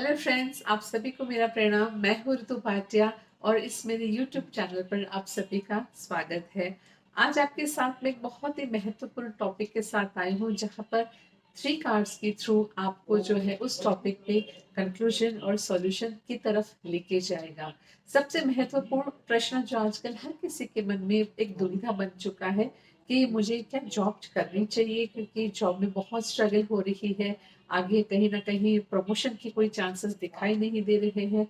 Hello friends, आप सभी को मेरा प्रणाम। मैं हूँ ऋतु भाटिया और इस मेरे यूट्यूब चैनल पर आप सभी का स्वागत है। आज आपके साथ में एक बहुत ही महत्वपूर्ण टॉपिक के साथ आई हूँ, जहाँ पर थ्री कार्ड्स के थ्रू आपको जो है उस टॉपिक पे कंक्लूजन और सॉल्यूशन की तरफ लेके जाएगा। सबसे महत्वपूर्ण प्रश्न जो आजकल हर किसी के मन में एक दुविधा बन चुका है कि मुझे क्या जॉब करनी चाहिए, क्योंकि जॉब में बहुत स्ट्रगल हो रही है। आगे कहीं ना कहीं प्रमोशन की कोई चांसेस दिखाई नहीं दे रहे हैं।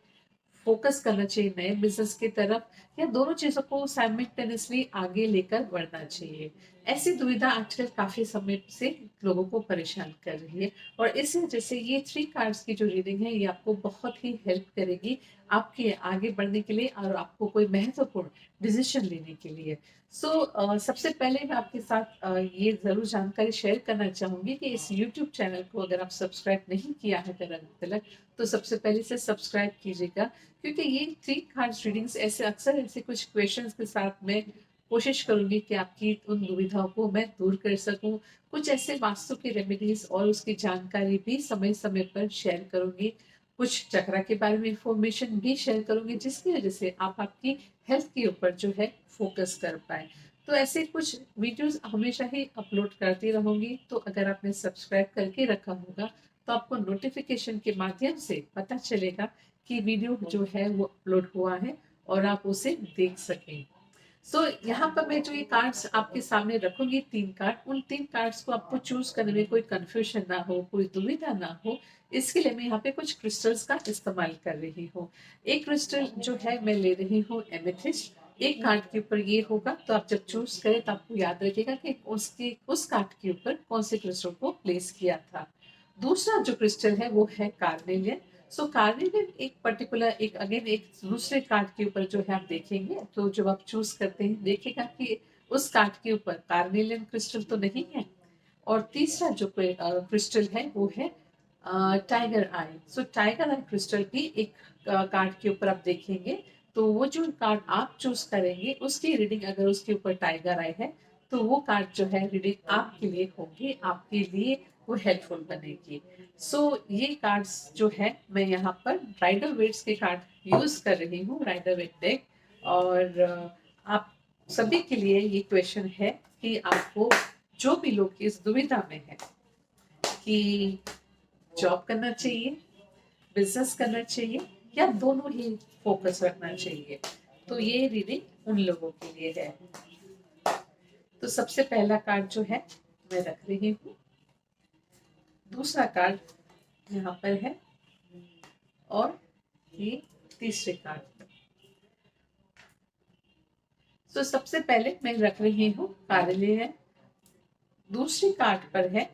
फोकस करना चाहिए नए बिजनेस की तरफ, या दोनों चीजों को साइमल्टेनियसली आगे लेकर बढ़ना चाहिए। ऐसी दुविधा आजकल काफी समय से लोगों को परेशान कर रही है, और इस वजह से ये थ्री कार्ड्स की जो रीडिंग है ये आपको बहुत ही हेल्प करेगी आपके आगे बढ़ने के लिए और आपको कोई महत्वपूर्ण डिसीजन लेने के लिए। सबसे पहले मैं आपके साथ ये जरूर जानकारी शेयर करना चाहूंगी कि इस YouTube चैनल को अगर आप सब्सक्राइब नहीं किया है अभी तक, तो सबसे पहले से सब्सक्राइब कीजिएगा, क्योंकि ये थ्री कार्ड्स रीडिंग्स ऐसे अक्सर ऐसे कुछ क्वेश्चंस के साथ मैं कोशिश करूंगी कि आपकी उन दुविधाओं को मैं दूर कर सकूं। कुछ ऐसे वास्तु की रेमेडीज और उसकी जानकारी भी समय समय पर शेयर करूंगी। कुछ चक्रा के बारे में इंफॉर्मेशन भी शेयर करूंगी, जिसकी वजह से आप आपकी हेल्थ के ऊपर जो है फोकस कर पाए। तो ऐसे कुछ वीडियोस हमेशा ही अपलोड करती रहूंगी। तो अगर आपने सब्सक्राइब करके रखा होगा तो आपको नोटिफिकेशन के माध्यम से पता चलेगा कि वीडियो जो है वो अपलोड हुआ है और आप उसे देख सकें। यहाँ पर मैं जो ये कार्ड्स आपके सामने रखूंगी, तीन कार्ड, उन तीन कार्ड्स को आपको चूज करने में कोई कंफ्यूजन ना हो, कोई दुविधा ना हो, इसके लिए मैं यहाँ पे कुछ क्रिस्टल्स का इस्तेमाल कर रही हूँ। एक क्रिस्टल जो है मैं ले रही हूँ एमेथिस्ट। एक कार्ड के ऊपर ये होगा, तो आप जब चूज करें तो आपको याद रखेगा कि उसके उस कार्ड के ऊपर कौन से क्रिस्टल को प्लेस किया था। दूसरा जो क्रिस्टल है वो है कार्नेलियन। कार्नेलियन एक पर्टिकुलर एक अगेन एक दूसरे कार्ड के ऊपर जो है आप देखेंगे, तो जब आप चूज करते हैं देखिएगा कि उस कार्ड के ऊपर कार्नेलियन क्रिस्टल तो नहीं है। और तीसरा जो क्रिस्टल है वो है टाइगर आई। टाइगर आई क्रिस्टल भी एक कार्ड के ऊपर आप देखेंगे, तो वो जो कार्ड आप चूज करेंगे उसकी रीडिंग अगर उसके ऊपर टाइगर आई है, तो वो कार्ड जो है रीडिंग आपके लिए होगी, आपके लिए वो हेल्पफुल बनेगी। ये कार्ड्स जो है मैं यहाँ पर राइडर वेट्स के कार्ड यूज कर रही हूँ, राइडर वेट डेक। और आप सभी के लिए ये क्वेश्चन है कि आपको, जो भी लोग इस दुविधा में है कि जॉब करना चाहिए, बिजनेस करना चाहिए, या दोनों ही फोकस रखना चाहिए, तो ये रीडिंग उन लोगों के लिए है। तो सबसे पहला कार्ड जो है मैं रख रही हूँ, दूसरा कार्ड यहाँ पर है, और ये तीसरे कार्ड। सबसे पहले मैं रख रही हूँ कार्नेलियन, दूसरे कार्ड पर है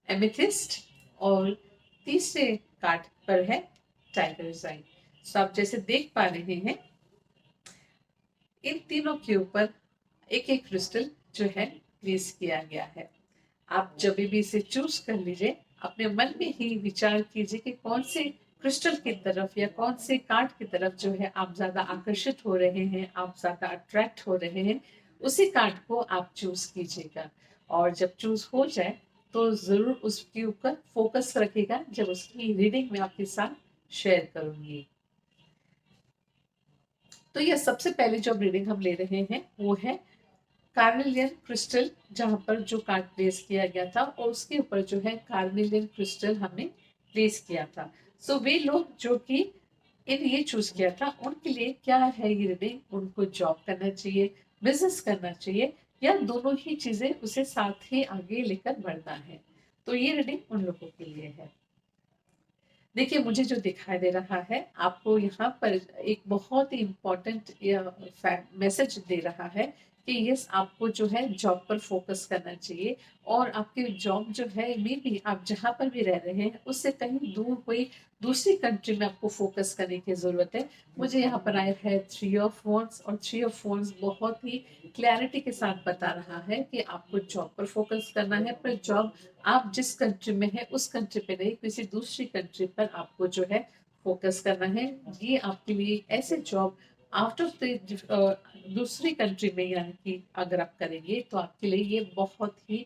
एमेथिस्ट, और तीसरे कार्ड पर है टाइगर आई। आप जैसे देख पा रहे हैं, इन तीनों के ऊपर एक एक क्रिस्टल जो है प्लेस किया गया है। आप जब भी इसे चूज कर लीजिए, अपने मन में ही विचार कीजिए कि कौन से क्रिस्टल की तरफ या कौन से कार्ड की तरफ जो है आप ज्यादा आकर्षित हो रहे हैं, आप ज्यादा अट्रैक्ट हो रहे हैं, उसी कार्ड को आप चूज कीजिएगा। और जब चूज हो जाए तो जरूर उसके ऊपर फोकस रखिएगा, जब उसकी रीडिंग में आपके साथ शेयर करूंगी। तो ये सबसे पहले जो रीडिंग हम ले रहे हैं वो है कार्नेलियन क्रिस्टल, जहां पर जो कार्ड प्लेस किया गया था और उसके ऊपर जो है कार्नेलियन क्रिस्टल हमने प्लेस किया था। वे लोग जो कि इन ये चूज किया था, उनके लिए क्या है ये रीडिंग, उनको जॉब करना चाहिए, बिजनेस करना चाहिए, या दोनों ही चीजें उसे साथ ही आगे लेकर बढ़ना है। तो ये रीडिंग उन लोगों के लिए है। देखिए, मुझे जो दिखाई दे रहा है, आपको यहाँ पर एक बहुत ही इम्पोर्टेंट मैसेज दे रहा है कि यस, आपको जो है जॉब पर फोकस करना चाहिए, और आपकी जॉब जो है में भी आप जहाँ पर भी रह रहे हैं उससे कहीं दूर कोई दूसरी कंट्री में आपको फोकस करने की जरूरत है। मुझे यहाँ पर आया है थ्री ऑफ वॉन्ड्स, और थ्री ऑफ वॉन्ड्स बहुत ही क्लैरिटी के साथ बता रहा है कि आपको जॉब पर फोकस करना है, पर जॉब आप जिस कंट्री में है उस कंट्री पे नहीं, किसी दूसरी कंट्री पर आपको जो है फोकस करना है। ये आपके लिए ऐसे जॉब आउट ऑफ द दूसरी कंट्री में, यानी कि अगर आप करेंगे तो आपके लिए ये बहुत ही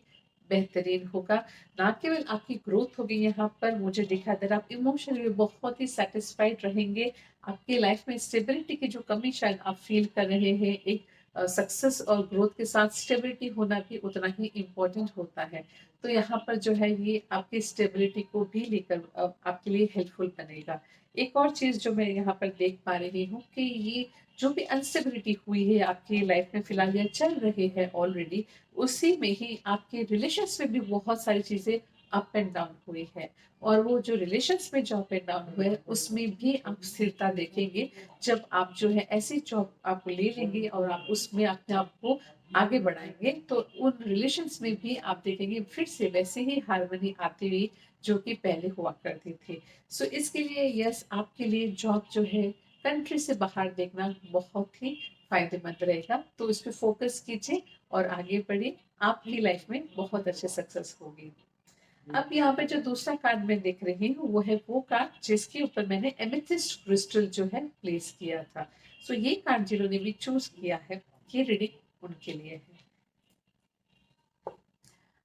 बेहतरीन होगा। ना केवल आपकी ग्रोथ होगी, यहाँ पर मुझे दिखा दे रहा आप इमोशनली बहुत ही सेटिस्फाइड रहेंगे। आपकी लाइफ में स्टेबिलिटी की जो कमी शायद आप फील कर रहे हैं, एक सक्सेस और ग्रोथ के साथ स्टेबिलिटी होना भी उतना ही इम्पोर्टेंट होता है। तो यहाँ पर जो है ये आपकी स्टेबिलिटी को भी लेकर आपके लिए हेल्पफुल बनेगा। एक और चीज जो मैं यहाँ पर देख पा रही हूँ कि ये जो भी अनस्टेबिलिटी हुई है आपकी लाइफ में फिलहाल या चल रही है ऑलरेडी, उसी में ही आपके रिलेशंस में भी बहुत सारी चीजें अप एंड डाउन हुई है। और वो जो रिलेशंस में जो अप एंड डाउन हुए हैं उसमें भी आप स्थिरता देखेंगे जब आप जो है ऐसी जॉब आप ले लेंगे और आप उसमें अपने आप को आगे बढ़ाएंगे, तो उन रिलेशंस में भी आप देखेंगे फिर से वैसे ही हार्मनी आती हुई जो कि पहले हुआ करती थी। सो इसके लिए यस, आपके लिए जॉब जो है कंट्री से बाहर देखना बहुत ही फायदेमंद रहेगा। तो इस पे फोकस कीजिए और आगे बढ़िए, आपकी लाइफ में बहुत अच्छे सक्सेस होगी। अब यहाँ पे जो दूसरा कार्ड मैं देख रही हूँ वो है वो कार्ड जिसके ऊपर मैंने एमेथिस्ट क्रिस्टल जो है प्लेस किया था। सो ये कार्ड जिन्होंने भी चूज किया है, ये रीडिंग उनके लिए है।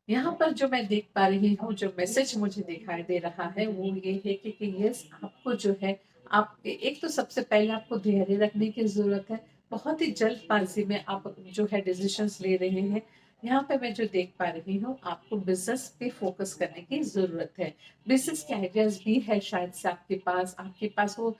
यहाँ पर जो मैं देख पा रही हूँ, जो मैसेज मुझे दिखाई दे रहा है वो ये है कि यस, आपको जो है आप एक तो सबसे पहले आपको धैर्य रखने की जरूरत है। बहुत ही जल्दबाजी में आप जो है डिसीजंस ले रहे हैं। यहाँ पे मैं जो देख पा रही हूँ, आपको बिजनेस पे फोकस करने की जरूरत है। बिजनेस के आइडियाज भी है शायद से आपके पास वो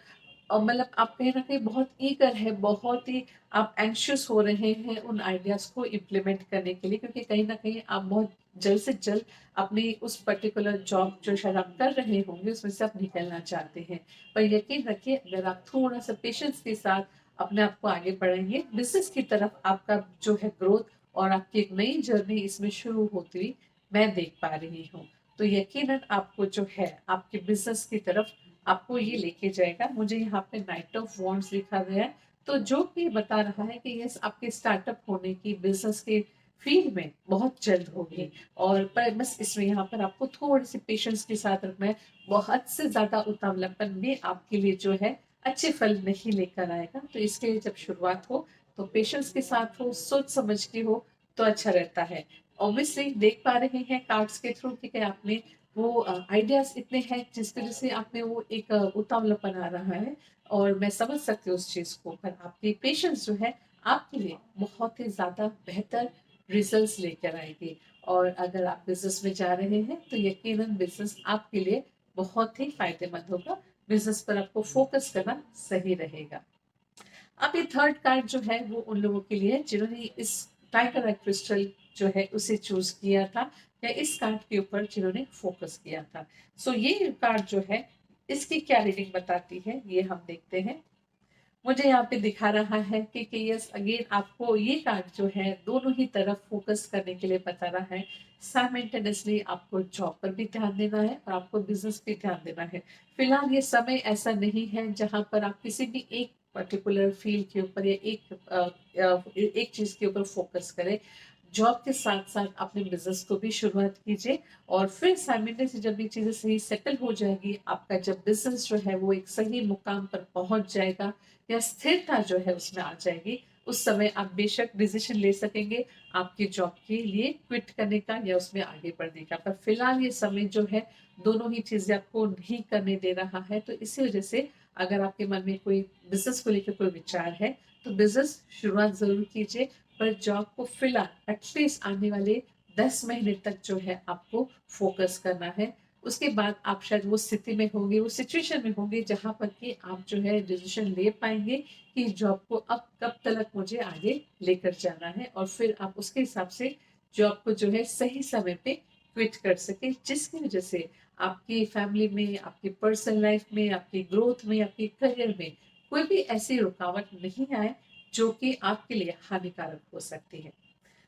और मतलब आप कहीं ना कहीं बहुत ईगर है, बहुत ही आप एंशियस हो रहे हैं उन आइडियाज को इम्प्लीमेंट करने के लिए, क्योंकि कहीं ना कहीं आप बहुत जल्द से जल्द अपनी उस पर्टिकुलर जॉब जो शायद आप कर रहे होंगे उसमें से आप निकलना चाहते हैं। पर यकीन रखिए, अगर आप थोड़ा सा पेशेंस के साथ अपने आप को आगे बढ़ाएंगे बिजनेस की तरफ, आपका जो है ग्रोथ और आपकी एक नई जर्नी इसमें शुरू होती हुई मैं देख पा रही हूँ। तो यकीनन आपको जो है आपके बिजनेस की तरफ आपको ये लेके जाएगा। मुझे यहाँ पे नाइट ऑफ वॉन्ड्स लिखा गया है, तो जो कि बता रहा है कि यस, आपके स्टार्टअप होने की बिजनेस के फील्ड में बहुत जल्द होगी। और पर बस इसमें यहाँ पर आपको थोड़ी सी पेशेंस के साथ रखना है। बहुत से ज्यादा उतावलापन भी आपके लिए जो है अच्छे फल नहीं लेकर आएगा। तो इसके लिए जब शुरुआत हो तो पेशेंस के साथ हो, सोच समझ के हो, तो अच्छा रहता है। ऑब्वियसली देख पा रहे हैं कार्ड्स के थ्रू कि आपने वो आइडियाज इतने हैं जिसकी वजह से आप में वो एक उतावलापन आ रहा है। और मैं समझ सकती हूँ उस चीज को, पर आपकी पेशेंस जो है आपके लिए बहुत ही ज्यादा बेहतर रिजल्ट्स लेकर आएगी। और अगर आप बिजनेस में जा रहे हैं तो यकीनन बिजनेस आपके लिए बहुत ही फायदेमंद होगा। बिजनेस पर आपको फोकस करना सही रहेगा। अब ये थर्ड कार्ड जो है वो उन लोगों के लिए है जिन्होंने इस टाइगर क्रिस्टल जो है उसे चूज किया था, या इस कार्ड के ऊपर जिन्होंने फोकस किया था। सो ये कार्ड जो है इसकी क्या रीडिंग बताती है ये हम देखते हैं। मुझे यहाँ पे दिखा रहा है कि यस अगेन आपको ये कार्ड जो है दोनों ही तरफ फोकस करने के लिए बता रहा है। साइमल्टेनियसली आपको जॉब पर भी ध्यान देना है और आपको बिजनेस पे ध्यान देना है। फिलहाल ये समय ऐसा नहीं है जहां पर आप किसी भी एक पर्टिकुलर फील्ड के ऊपर या एक चीज के ऊपर फोकस करें। जॉब के साथ साथ अपने बिजनेस को भी शुरुआत कीजिए। और फिर साइमल्टेनियसली जब ये चीजें सही सेटल हो जाएगी, आपका जब बिजनेस जो है वो एक सही मुकाम पर पहुंच जाएगा या स्थिरता जो है उसमें आ जाएगी, उस समय आप बेशक डिसीजन ले सकेंगे आपकी जॉब के लिए क्विट करने का या उसमें आगे बढ़ने का। पर फिलहाल ये समय जो है दोनों ही चीजें आपको नहीं करने दे रहा है। तो इसी वजह से अगर आपके मन में कोई बिजनेस को लेकर कोई विचार है तो बिजनेस शुरुआत जरूर कीजिए, पर जॉब को फिलहाल एटलीस्ट आने वाले 10 महीने तक जो है आपको फोकस करना है। उसके बाद आप शायद वो स्थिति में होंगे, वो सिचुएशन में होंगे जहां पर कि आप जो है डिसीजन ले पाएंगे कि जॉब को अब कब तक मुझे आगे लेकर जाना है, और फिर आप उसके हिसाब से जॉब को जो है सही समय पे क्विट कर सके, जिसकी वजह से आपकी फैमिली में, आपकी पर्सनल लाइफ में, आपकी ग्रोथ में, आपके करियर में कोई भी ऐसी रुकावट नहीं आए जो कि आपके लिए हानिकारक हो सकती है।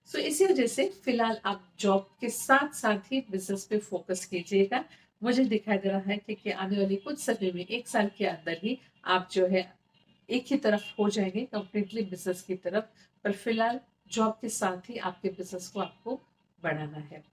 सो इसी वजह से फिलहाल आप जॉब के साथ साथ ही बिजनेस पे फोकस कीजिएगा। मुझे दिखाई दे रहा है कि आने वाली कुछ समय में, 1 साल के अंदर ही आप जो है एक ही तरफ हो जाएंगे, कंप्लीटली बिजनेस की तरफ। पर फिलहाल जॉब के साथ ही आपके बिजनेस को आपको बढ़ाना है।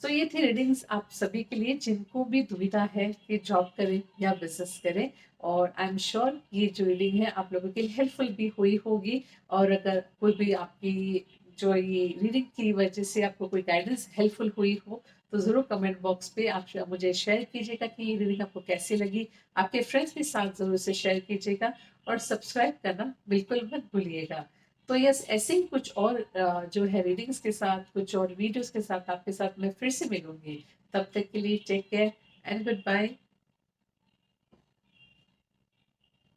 सो ये थी रीडिंग्स आप सभी के लिए जिनको भी दुविधा है कि जॉब करें या बिजनेस करें। और आई एम श्योर ये जो रीडिंग है आप लोगों के लिए हेल्पफुल भी हुई होगी। और अगर कोई भी आपकी जो ये रीडिंग की वजह से आपको कोई गाइडेंस हेल्पफुल हुई हो, तो ज़रूर कमेंट बॉक्स पे आप मुझे शेयर कीजिएगा कि ये रीडिंग आपको कैसी लगी। आपके फ्रेंड्स के साथ ज़रूर से शेयर कीजिएगा और सब्सक्राइब करना बिल्कुल मत भूलिएगा। तो यस, ऐसे ही कुछ और जो है रीडिंग्स के साथ, कुछ और वीडियोज़ के साथ आपके साथ मैं फिर से मिलूँगी। तब तक के लिए take care and good bye.